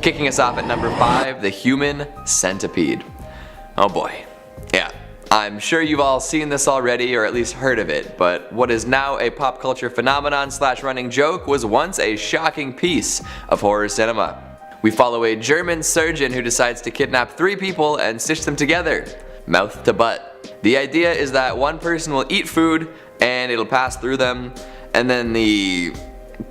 Kicking us off at number 5, the Human Centipede. Oh boy. Yeah. I'm sure you've all seen this already or at least heard of it, but what is now a pop culture phenomenon / running joke was once a shocking piece of horror cinema. We follow a German surgeon who decides to kidnap 3 people and stitch them together, mouth to butt. The idea is that one person will eat food and it'll pass through them, and then the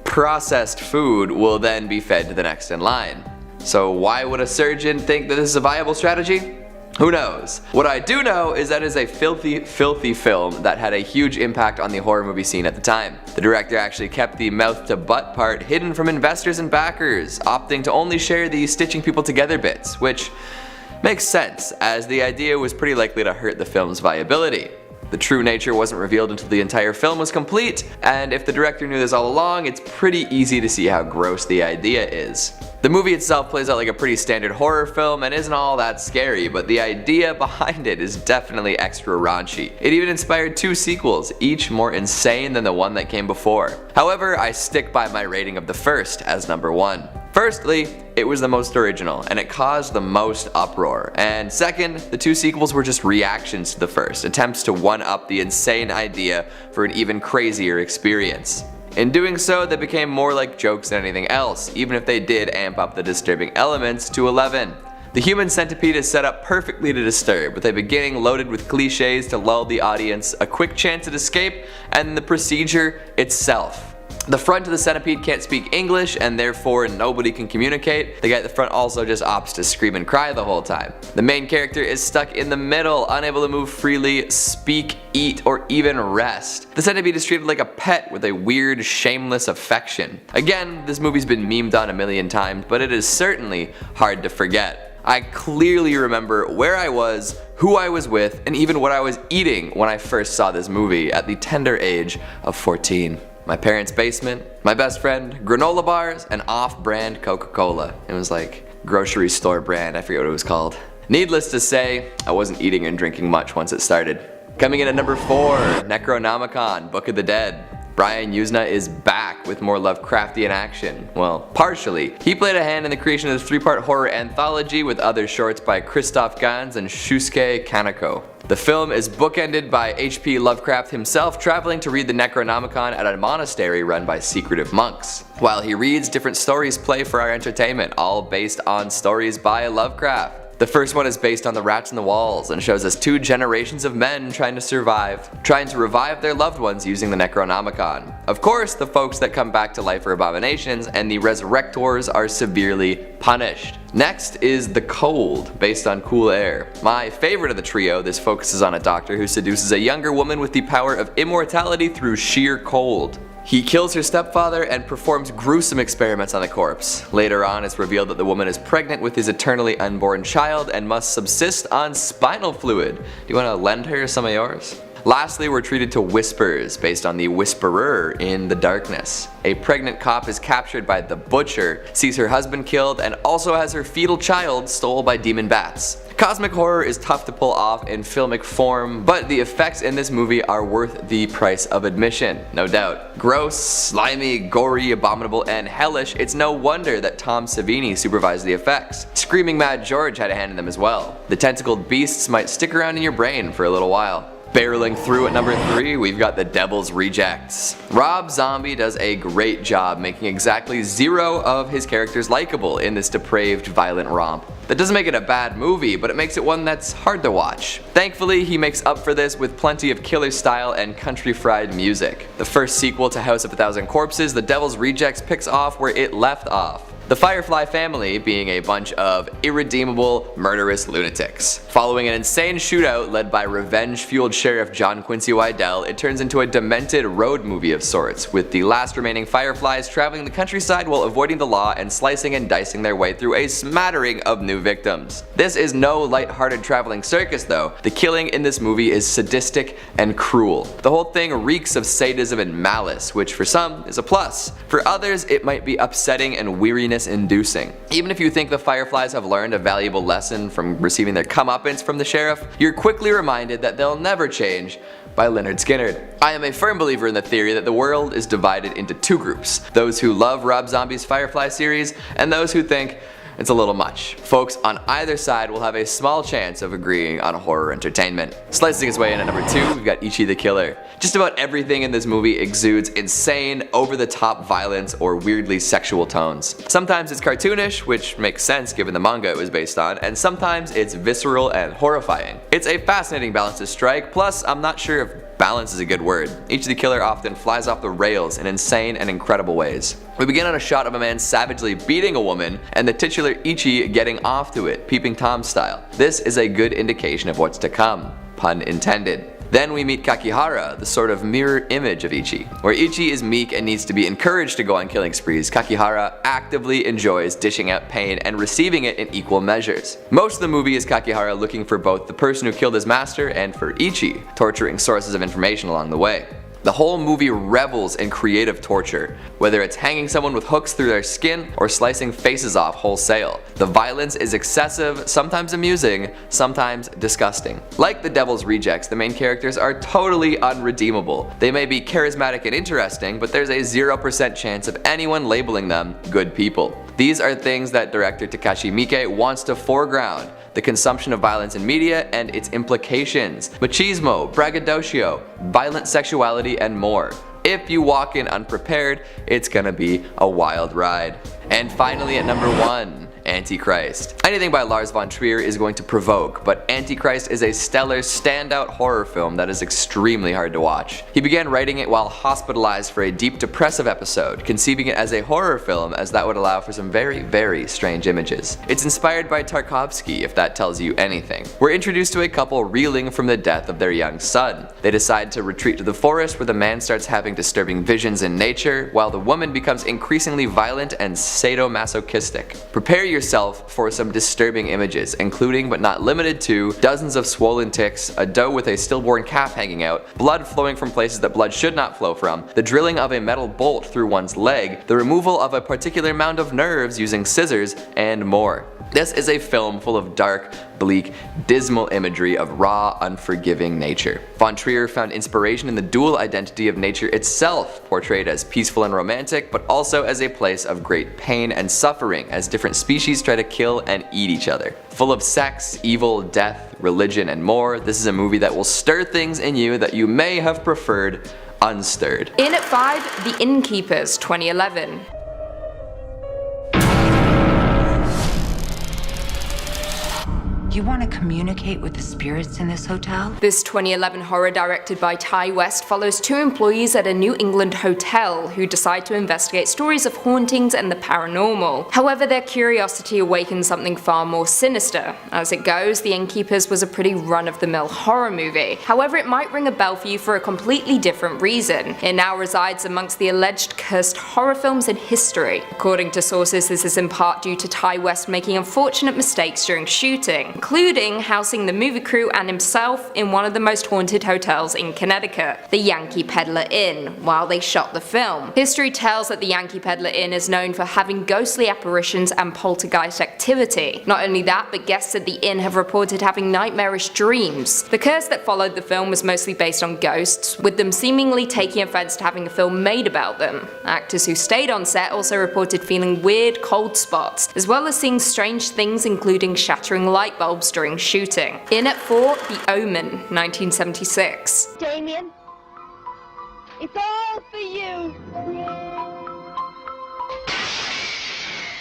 processed food will then be fed to the next in line. So why would a surgeon think that this is a viable strategy? Who knows? What I do know is that it is a filthy film that had a huge impact on the horror movie scene at the time. The director actually kept the mouth to butt part hidden from investors and backers, opting to only share the stitching people together bits, which makes sense as the idea was pretty likely to hurt the film's viability. The true nature wasn't revealed until the entire film was complete, and if the director knew this all along, it's pretty easy to see how gross the idea is. The movie itself plays out like a pretty standard horror film and isn't all that scary, but the idea behind it is definitely extra raunchy. It even inspired 2 sequels, each more insane than the one that came before. However, I stick by my rating of the first as number 1. Firstly, it was the most original, and it caused the most uproar. And second, the 2 sequels were just reactions to the first, attempts to one-up the insane idea for an even crazier experience. In doing so, they became more like jokes than anything else, even if they did amp up the disturbing elements to 11. The Human Centipede is set up perfectly to disturb, with a beginning loaded with cliches to lull the audience, a quick chance at escape, and the procedure itself. The front of the centipede can't speak English and therefore nobody can communicate. The guy at the front also just opts to scream and cry the whole time. The main character is stuck in the middle, unable to move freely, speak, eat, or even rest. The centipede is treated like a pet with a weird, shameless affection. Again, this movie's been memed on a million times, but it is certainly hard to forget. I clearly remember where I was, who I was with, and even what I was eating when I first saw this movie at the tender age of 14. My parents' basement, my best friend, granola bars, and off-brand Coca-Cola. It was like grocery store brand, I forget what it was called. Needless to say, I wasn't eating and drinking much once it started. Coming in at number 4, Necronomicon, Book of the Dead. Brian Yuzna is back with more Lovecraftian action. Well, partially. He played a hand in the creation of the 3-part horror anthology with other shorts by Christoph Gans and Shusuke Kaneko. The film is bookended by H.P. Lovecraft himself traveling to read the Necronomicon at a monastery run by secretive monks. While he reads, different stories play for our entertainment, all based on stories by Lovecraft. The first one is based on the rats in the walls and shows us 2 generations of men trying to revive their loved ones using the Necronomicon. Of course, the folks that come back to life are abominations, and the resurrectors are severely punished. Next is The Cold, based on Cool Air. My favorite of the trio, this focuses on a doctor who seduces a younger woman with the power of immortality through sheer cold. He kills her stepfather and performs gruesome experiments on the corpse. Later on, it's revealed that the woman is pregnant with his eternally unborn child and must subsist on spinal fluid. Do you want to lend her some of yours? Lastly, we're treated to Whispers, based on the Whisperer in The Darkness. A pregnant cop is captured by the Butcher, sees her husband killed, and also has her fetal child stolen by demon bats. Cosmic horror is tough to pull off in filmic form, but the effects in this movie are worth the price of admission, no doubt. Gross, slimy, gory, abominable, and hellish, it's no wonder that Tom Savini supervised the effects. Screaming Mad George had a hand in them as well. The tentacled beasts might stick around in your brain for a little while. Barreling through at number 3, we've got The Devil's Rejects. Rob Zombie does a great job making exactly 0 of his characters likable in this depraved, violent romp. That doesn't make it a bad movie, but it makes it one that's hard to watch. Thankfully, he makes up for this with plenty of killer style and country fried music. The first sequel to House of a Thousand Corpses, The Devil's Rejects picks off where it left off. The Firefly family being a bunch of irredeemable, murderous lunatics. Following an insane shootout led by revenge-fueled Sheriff John Quincy Wydell, it turns into a demented road movie of sorts, with the last remaining Fireflies traveling the countryside while avoiding the law and slicing and dicing their way through a smattering of new victims. This is no light-hearted traveling circus though. The killing in this movie is sadistic and cruel. The whole thing reeks of sadism and malice, which for some is a plus. For others, it might be upsetting and weariness inducing. Even if you think the Fireflies have learned a valuable lesson from receiving their comeuppance from the sheriff, you're quickly reminded that they'll never change by Lynyrd Skynyrd. I am a firm believer in the theory that the world is divided into 2 groups, those who love Rob Zombie's Firefly series and those who think, it's a little much. Folks on either side will have a small chance of agreeing on horror entertainment. Slicing his way in at number 2, we've got Ichi the Killer. Just about everything in this movie exudes insane, over-the-top violence or weirdly sexual tones. Sometimes it's cartoonish, which makes sense given the manga it was based on, and sometimes it's visceral and horrifying. It's a fascinating balance to strike, plus I'm not sure if balance is a good word. Ichi the Killer often flies off the rails in insane and incredible ways. We begin on a shot of a man savagely beating a woman, and the titular Ichi getting off to it, peeping Tom style. This is a good indication of what's to come, pun intended. Then we meet Kakihara, the sort of mirror image of Ichi. Where Ichi is meek and needs to be encouraged to go on killing sprees, Kakihara actively enjoys dishing out pain and receiving it in equal measures. Most of the movie is Kakihara looking for both the person who killed his master and for Ichi, torturing sources of information along the way. The whole movie revels in creative torture, whether it's hanging someone with hooks through their skin or slicing faces off wholesale. The violence is excessive, sometimes amusing, sometimes disgusting. Like the Devil's Rejects, the main characters are totally unredeemable. They may be charismatic and interesting, but there's a 0% chance of anyone labeling them good people. These are things that director Takashi Miike wants to foreground: the consumption of violence in media and its implications, machismo, braggadocio, violent sexuality, and more. If you walk in unprepared, it's gonna be a wild ride. And finally at number 1, Antichrist. Anything by Lars von Trier is going to provoke, but Antichrist is a stellar standout horror film that is extremely hard to watch. He began writing it while hospitalized for a deep depressive episode, conceiving it as a horror film as that would allow for some very, very strange images. It's inspired by Tarkovsky, if that tells you anything. We're introduced to a couple reeling from the death of their young son. They decide to retreat to the forest where the man starts having disturbing visions in nature, while the woman becomes increasingly violent and sadomasochistic. Prepare yourself for some disturbing images, including but not limited to dozens of swollen ticks, a doe with a stillborn calf hanging out, blood flowing from places that blood should not flow from, the drilling of a metal bolt through one's leg, the removal of a particular mound of nerves using scissors, and more. This is a film full of dark, bleak, dismal imagery of raw, unforgiving nature. Von Trier found inspiration in the dual identity of nature itself, portrayed as peaceful and romantic, but also as a place of great pain and suffering as different species try to kill and eat each other. Full of sex, evil, death, religion, and more, this is a movie that will stir things in you that you may have preferred unstirred. In at 5, The Innkeepers, 2011. You want to communicate with the spirits in this hotel? This 2011 horror directed by Ty West follows 2 employees at a New England hotel who decide to investigate stories of hauntings and the paranormal. However, their curiosity awakens something far more sinister. As it goes, The Innkeepers was a pretty run-of-the-mill horror movie. However, it might ring a bell for you for a completely different reason. It now resides amongst the alleged cursed horror films in history. According to sources, this is in part due to Ty West making unfortunate mistakes during shooting, including housing the movie crew and himself in one of the most haunted hotels in Connecticut, the Yankee Peddler Inn, while they shot the film. History tells that the Yankee Peddler Inn is known for having ghostly apparitions and poltergeist activity. Not only that, but guests at the inn have reported having nightmarish dreams. The curse that followed the film was mostly based on ghosts, with them seemingly taking offense to having a film made about them. Actors who stayed on set also reported feeling weird cold spots, as well as seeing strange things including shattering light bulbs during shooting. In at 4, The Omen, 1976. Damien, it's all for you.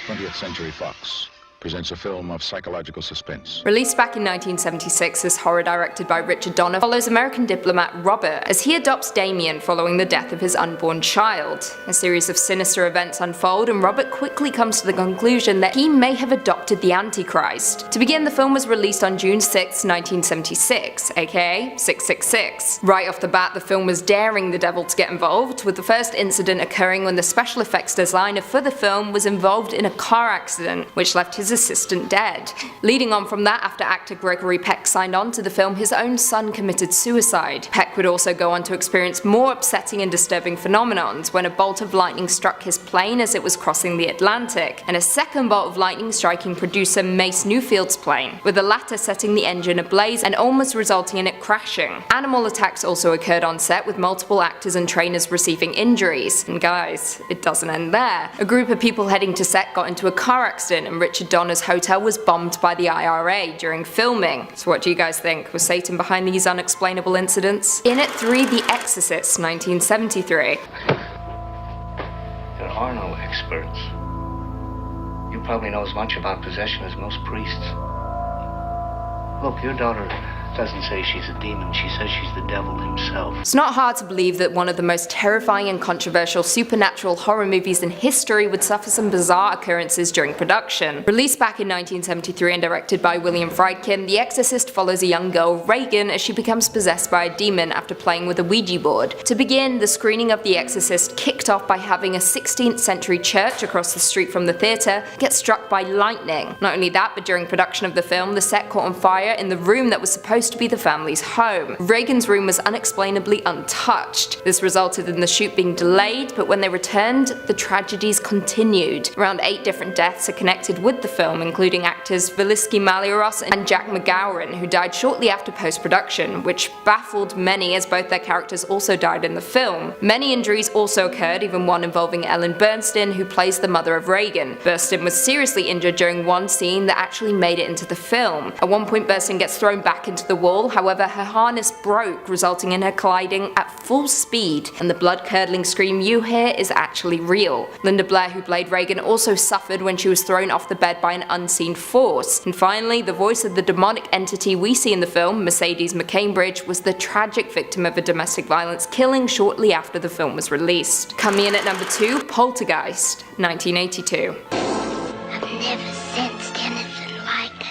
20th Century Fox presents a film of psychological suspense. Released back in 1976, this horror directed by Richard Donner follows American diplomat Robert as he adopts Damien following the death of his unborn child. A series of sinister events unfold and Robert quickly comes to the conclusion that he may have adopted the Antichrist. To begin, the film was released on June 6, 1976, aka 666. Right off the bat, the film was daring the devil to get involved, with the first incident occurring when the special effects designer for the film was involved in a car accident, which left his assistant dead. Leading on from that, after actor Gregory Peck signed on to the film, his own son committed suicide. Peck would also go on to experience more upsetting and disturbing phenomenons when a bolt of lightning struck his plane as it was crossing the Atlantic, and a second bolt of lightning striking producer Mace Newfield's plane, with the latter setting the engine ablaze and almost resulting in it crashing. Animal attacks also occurred on set, with multiple actors and trainers receiving injuries. And guys, it doesn't end there. A group of people heading to set got into a car accident and Richard Donner Madonna's hotel was bombed by the IRA during filming. So what do you guys think? Was Satan behind these unexplainable incidents? In at 3, The Exorcist, 1973. There are no experts. You probably know as much about possession as most priests. Look, your daughter doesn't say she's a demon, she says she's the devil himself. It's not hard to believe that one of the most terrifying and controversial supernatural horror movies in history would suffer some bizarre occurrences during production. Released back in 1973 and directed by William Friedkin, The Exorcist follows a young girl, Reagan, as she becomes possessed by a demon after playing with a Ouija board. To begin, the screening of The Exorcist kicked off by having a 16th century church across the street from the theatre get struck by lightning. Not only that, but during production of the film, the set caught on fire in the room that was supposed to be the family's home. Reagan's room was unexplainably untouched. This resulted in the shoot being delayed, but when they returned, the tragedies continued. Around 8 different deaths are connected with the film, including actors Veliski Malioros and Jack McGowan, who died shortly after post-production, which baffled many as both their characters also died in the film. Many injuries also occurred, even one involving Ellen Burstyn, who plays the mother of Reagan. Burstyn was seriously injured during one scene that actually made it into the film. At one point, Burstyn gets thrown back into the wall, however her harness broke, resulting in her colliding at full speed, and the blood-curdling scream you hear is actually real. Linda Blair, who played Reagan, also suffered when she was thrown off the bed by an unseen force. And finally, the voice of the demonic entity we see in the film, Mercedes McCambridge, was the tragic victim of a domestic violence killing shortly after the film was released. Coming in at number 2, Poltergeist, 1982. I've never sensed anything like it.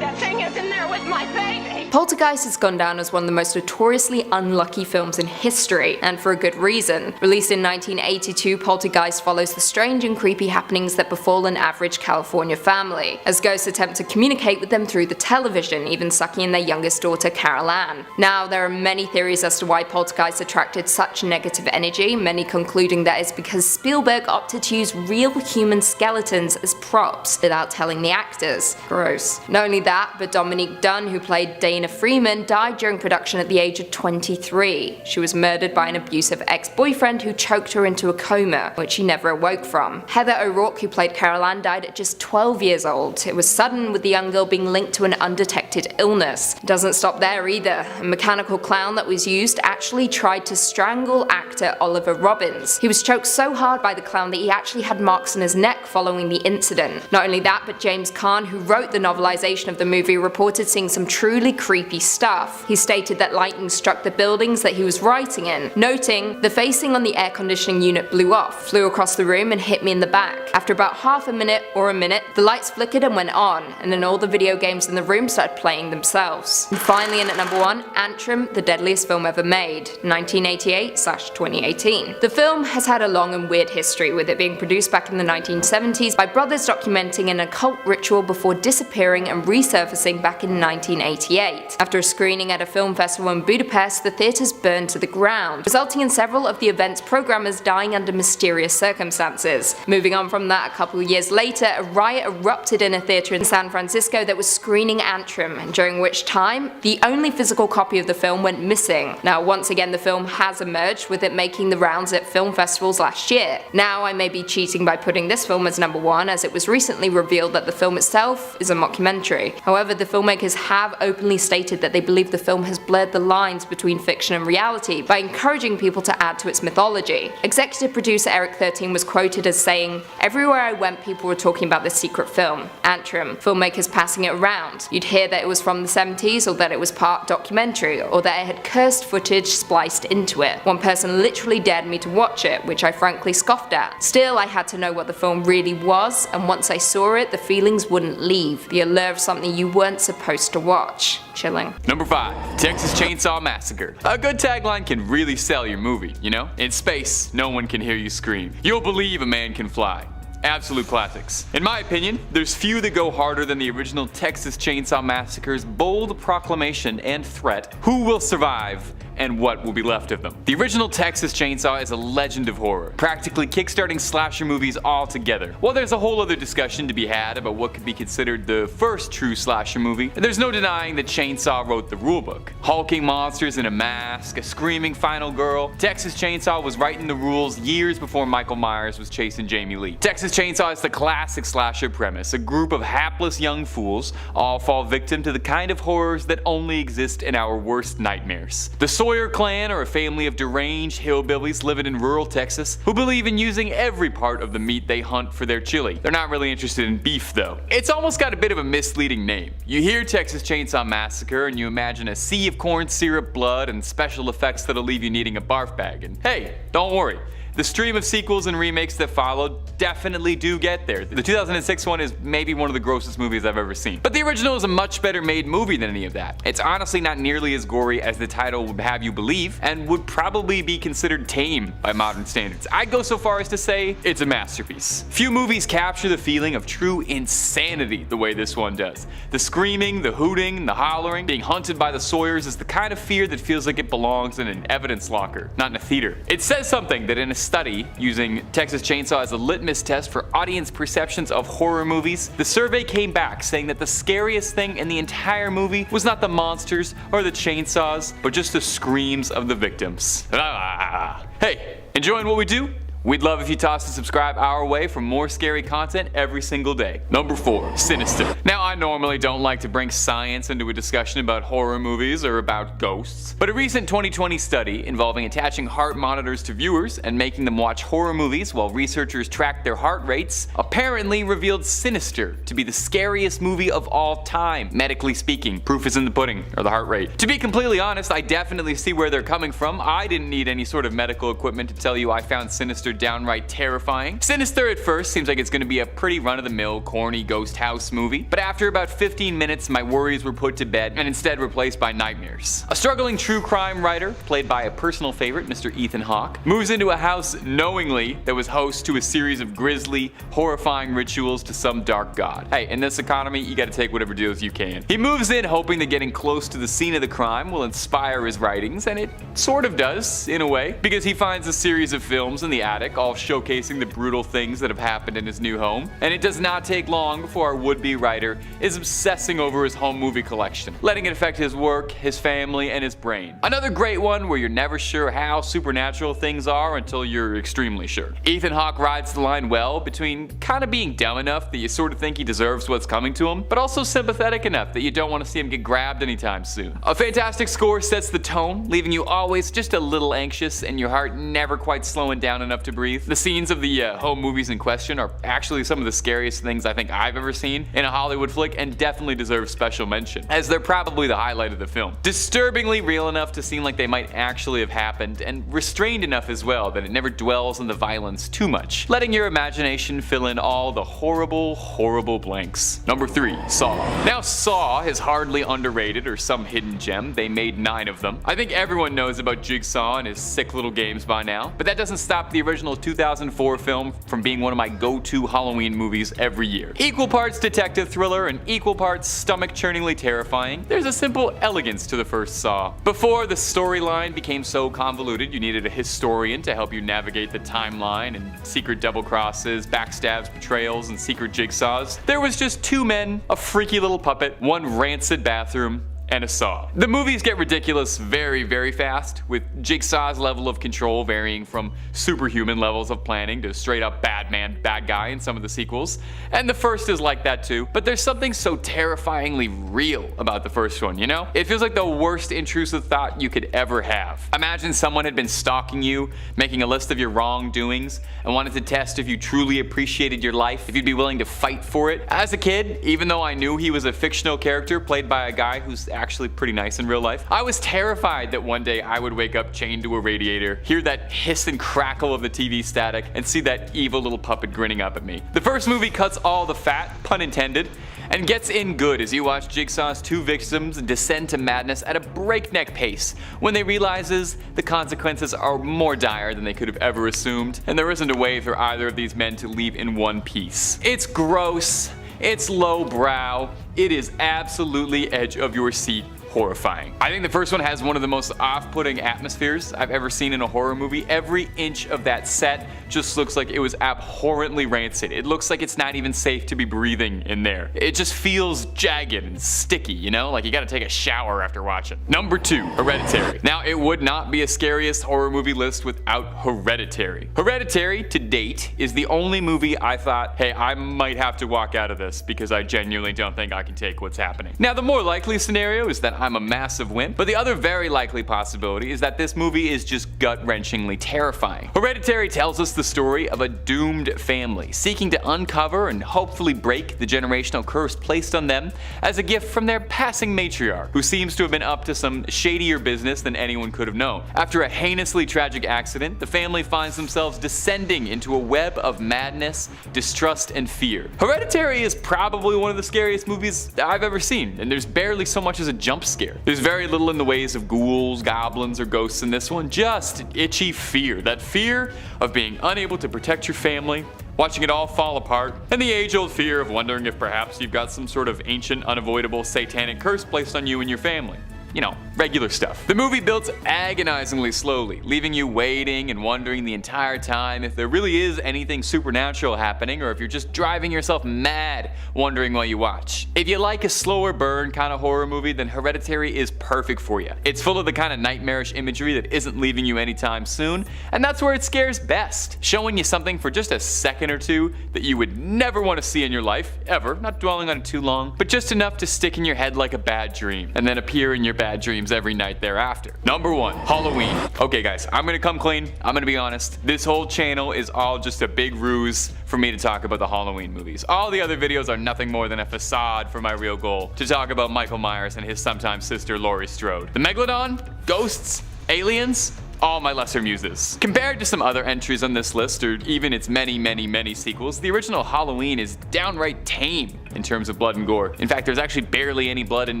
That thing is in there with my baby! Poltergeist has gone down as one of the most notoriously unlucky films in history, and for a good reason. Released in 1982, Poltergeist follows the strange and creepy happenings that befall an average California family, as ghosts attempt to communicate with them through the television, even sucking in their youngest daughter, Carol Ann. Now, there are many theories as to why Poltergeist attracted such negative energy, many concluding that it's because Spielberg opted to use real human skeletons as props without telling the actors. Gross. Not only that, but Dominique Dunne, who played Dana Freeman, died during production at the age of 23. She was murdered by an abusive ex-boyfriend who choked her into a coma, which she never awoke from. Heather O'Rourke, who played Carol Ann, died at just 12 years old. It was sudden, with the young girl being linked to an undetected illness. It doesn't stop there either. A mechanical clown that was used actually tried to strangle actor Oliver Robbins. He was choked so hard by the clown that he actually had marks on his neck following the incident. Not only that, but James Caan, who wrote the novelization of the movie, reported seeing some truly creepy stuff. He stated that lightning struck the buildings that he was writing in, noting, "The facing on the air conditioning unit blew off, flew across the room and hit me in the back. After about half a minute or a minute, the lights flickered and went on, and then all the video games in the room started playing themselves." And finally in at number 1, Antrum, the deadliest film ever made, 1988/2018. The film has had a long and weird history, with it being produced back in the 1970s by brothers documenting an occult ritual before disappearing and resurfacing back in 1988. After a screening at a film festival in Budapest, the theatres burned to the ground, resulting in several of the event's programmers dying under mysterious circumstances. Moving on from that, a couple of years later, a riot erupted in a theatre in San Francisco that was screening Antrum, during which time, the only physical copy of the film went missing. Now, once again, the film has emerged, with it making the rounds at film festivals last year. Now, I may be cheating by putting this film as number 1, as it was recently revealed that the film itself is a mockumentary. However, the filmmakers have openly stated that they believe the film has blurred the lines between fiction and reality by encouraging people to add to its mythology. Executive producer Eric 13 was quoted as saying, "Everywhere I went, people were talking about this secret film, Antrum, filmmakers passing it around. You'd hear that it was from the 70s, or that it was part documentary, or that it had cursed footage spliced into it. One person literally dared me to watch it, which I frankly scoffed at. Still, I had to know what the film really was, and once I saw it, the feelings wouldn't leave. The allure of something you weren't supposed to watch." Chilling. Number 5, Texas Chainsaw Massacre. A good tagline can really sell your movie, you know? In space, no one can hear you scream. You'll believe a man can fly. Absolute classics. In my opinion, there's few that go harder than the original Texas Chainsaw Massacre's bold proclamation and threat, "Who will survive and what will be left of them. The original Texas Chainsaw is a legend of horror, practically kickstarting slasher movies altogether. While there's a whole other discussion to be had about what could be considered the first true slasher movie, there's no denying that Chainsaw wrote the rulebook. Hulking monsters in a mask, a screaming final girl, Texas Chainsaw was writing the rules years before Michael Myers was chasing Jamie Lee. Texas Chainsaw is the classic slasher premise. A group of hapless young fools all fall victim to the kind of horrors that only exist in our worst nightmares. The Sawyer clan are a family of deranged hillbillies living in rural Texas who believe in using every part of the meat they hunt for their chili. They're not really interested in beef though. It's almost got a bit of a misleading name. You hear Texas Chainsaw Massacre and you imagine a sea of corn syrup, blood, and special effects that'll leave you needing a barf bag. And hey, don't worry. The stream of sequels and remakes that followed definitely do get there. The 2006 one is maybe one of the grossest movies I've ever seen. But the original is a much better made movie than any of that. It's honestly not nearly as gory as the title would have you believe, and would probably be considered tame by modern standards. I'd go so far as to say it's a masterpiece. Few movies capture the feeling of true insanity the way this one does. The screaming, the hooting, the hollering, being hunted by the Sawyers is the kind of fear that feels like it belongs in an evidence locker, not in a theater. It says something that in a study using Texas Chainsaw as a litmus test for audience perceptions of horror movies, the survey came back saying that the scariest thing in the entire movie was not the monsters or the chainsaws, but just the screams of the victims. Hey, enjoying what we do? We'd love if you toss a subscribe our way for more scary content every single day. Number 4, Sinister. Now, I normally don't like to bring science into a discussion about horror movies or about ghosts, but a recent 2020 study involving attaching heart monitors to viewers and making them watch horror movies while researchers tracked their heart rates apparently revealed Sinister to be the scariest movie of all time. Medically speaking, proof is in the pudding, or the heart rate. To be completely honest, I definitely see where they're coming from. I didn't need any sort of medical equipment to tell you I found Sinister downright terrifying. Sinister at first seems like it's going to be a pretty run-of-the-mill, corny ghost house movie, but after about 15 minutes my worries were put to bed and instead replaced by nightmares. A struggling true crime writer, played by a personal favorite, Mr. Ethan Hawke, moves into a house knowingly that was host to a series of grisly, horrifying rituals to some dark god. Hey, in this economy, you gotta take whatever deals you can. He moves in hoping that getting close to the scene of the crime will inspire his writings, and it sort of does, in a way, because he finds a series of films in the attic all showcasing the brutal things that have happened in his new home. And it does not take long before our would-be writer is obsessing over his home movie collection, letting it affect his work, his family, and his brain. Another great one where you're never sure how supernatural things are until you're extremely sure. Ethan Hawke rides the line well between kind of being dumb enough that you sort of think he deserves what's coming to him, but also sympathetic enough that you don't want to see him get grabbed anytime soon. A fantastic score sets the tone, leaving you always just a little anxious and your heart never quite slowing down enough to breathe. The scenes of the home movies in question are actually some of the scariest things I think I've ever seen in a Hollywood flick, and definitely deserve special mention, as they're probably the highlight of the film. Disturbingly real enough to seem like they might actually have happened, and restrained enough as well that it never dwells on the violence too much, letting your imagination fill in all the horrible, horrible blanks. Number 3, Saw. Now, Saw is hardly underrated or some hidden gem. They made 9 of them. I think everyone knows about Jigsaw and his sick little games by now, but that doesn't stop the original 2004 film from being one of my go-to Halloween movies every year. Equal parts detective thriller and equal parts stomach-churningly terrifying, there's a simple elegance to the first Saw. Before the storyline became so convoluted you needed a historian to help you navigate the timeline and secret double crosses, backstabs, betrayals, and secret jigsaws, there was just 2 men, a freaky little puppet, one rancid bathroom, and a saw. The movies get ridiculous very, very fast, with Jigsaw's level of control varying from superhuman levels of planning to straight up bad man, bad guy in some of the sequels, and the first is like that too, but there's something so terrifyingly real about the first one, you know? It feels like the worst intrusive thought you could ever have. Imagine someone had been stalking you, making a list of your wrongdoings, and wanted to test if you truly appreciated your life, if you'd be willing to fight for it. As a kid, even though I knew he was a fictional character played by a guy who's actually pretty nice in real life, I was terrified that one day I would wake up chained to a radiator, hear that hiss and crackle of the TV static, and see that evil little puppet grinning up at me. The first movie cuts all the fat, pun intended, and gets in good as you watch Jigsaw's 2 victims descend to madness at a breakneck pace when they realizes the consequences are more dire than they could have ever assumed, and there isn't a way for either of these men to leave in one piece. It's gross, it's lowbrow, it is absolutely edge of your seat horrifying. I think the first one has one of the most off-putting atmospheres I've ever seen in a horror movie. Every inch of that set just looks like it was abhorrently rancid. It looks like it's not even safe to be breathing in there. It just feels jagged and sticky, you know? Like you gotta take a shower after watching. Number 2, Hereditary. Now, it would not be a scariest horror movie list without Hereditary. Hereditary, to date, is the only movie I thought, hey, I might have to walk out of this because I genuinely don't think I can take what's happening. Now, the more likely scenario is that I'm a massive wimp, but the other very likely possibility is that this movie is just gut-wrenchingly terrifying. Hereditary tells us the story of a doomed family seeking to uncover and hopefully break the generational curse placed on them as a gift from their passing matriarch, who seems to have been up to some shadier business than anyone could have known. After a heinously tragic accident, the family finds themselves descending into a web of madness, distrust, and fear. Hereditary is probably one of the scariest movies I've ever seen, and there's barely so much as a jump scare. There's very little in the ways of ghouls, goblins, or ghosts in this one, just itchy fear. That fear of being unable to protect your family, watching it all fall apart, and the age-old fear of wondering if perhaps you've got some sort of ancient, unavoidable satanic curse placed on you and your family. You know, regular stuff. The movie builds agonizingly slowly, leaving you waiting and wondering the entire time if there really is anything supernatural happening or if you're just driving yourself mad wondering while you watch. If you like a slower burn kind of horror movie, then Hereditary is perfect for you. It's full of the kind of nightmarish imagery that isn't leaving you anytime soon, and that's where it scares best, showing you something for just a second or two that you would never want to see in your life, ever, not dwelling on it too long, but just enough to stick in your head like a bad dream, and then appear in your bad dreams every night thereafter. Number 1, Halloween. Okay guys, I'm gonna come clean, I'm gonna be honest. This whole channel is all just a big ruse for me to talk about the Halloween movies. All the other videos are nothing more than a facade for my real goal, to talk about Michael Myers and his sometime sister Laurie Strode. The Megalodon, ghosts, aliens, all my lesser muses. Compared to some other entries on this list, or even its many sequels, the original Halloween is downright tame in terms of blood and gore. In fact, there's actually barely any blood and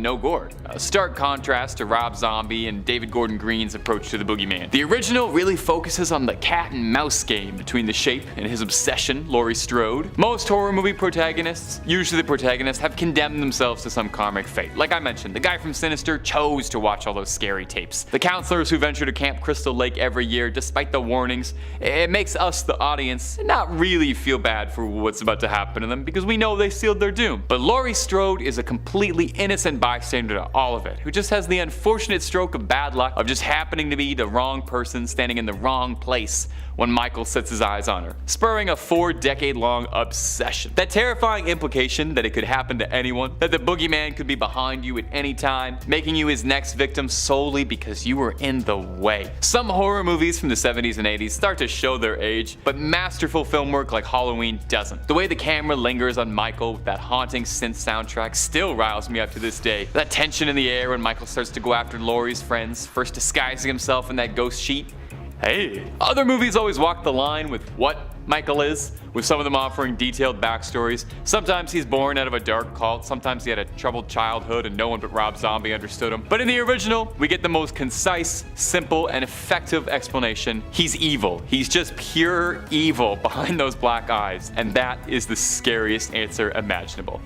no gore. A stark contrast to Rob Zombie and David Gordon Green's approach to the boogeyman. The original really focuses on the cat and mouse game between the Shape and his obsession, Laurie Strode. Most horror movie protagonists, usually the protagonists, have condemned themselves to some karmic fate. Like I mentioned, the guy from Sinister chose to watch all those scary tapes. The counselors who venture to Camp Crystal Lake every year, despite the warnings, it makes us, the audience, not really feel bad for what's about to happen to them because we know they sealed their doom. But Laurie Strode is a completely innocent bystander to all of it, who just has the unfortunate stroke of bad luck of just happening to be the wrong person standing in the wrong place when Michael sets his eyes on her, spurring a 4-decade-long obsession. That terrifying implication that it could happen to anyone, that the boogeyman could be behind you at any time, making you his next victim solely because you were in the way. Some horror movies from the 70s and 80s start to show their age, but masterful film work like Halloween doesn't. The way the camera lingers on Michael with that haunting synth soundtrack still riles me up to this day. That tension in the air when Michael starts to go after Laurie's friends, first disguising himself in that ghost sheet. Hey. Other movies always walk the line with what Michael is, with some of them offering detailed backstories. Sometimes he's born out of a dark cult, sometimes he had a troubled childhood and no one but Rob Zombie understood him. But in the original, we get the most concise, simple, and effective explanation. He's evil. He's just pure evil behind those black eyes, and that is the scariest answer imaginable.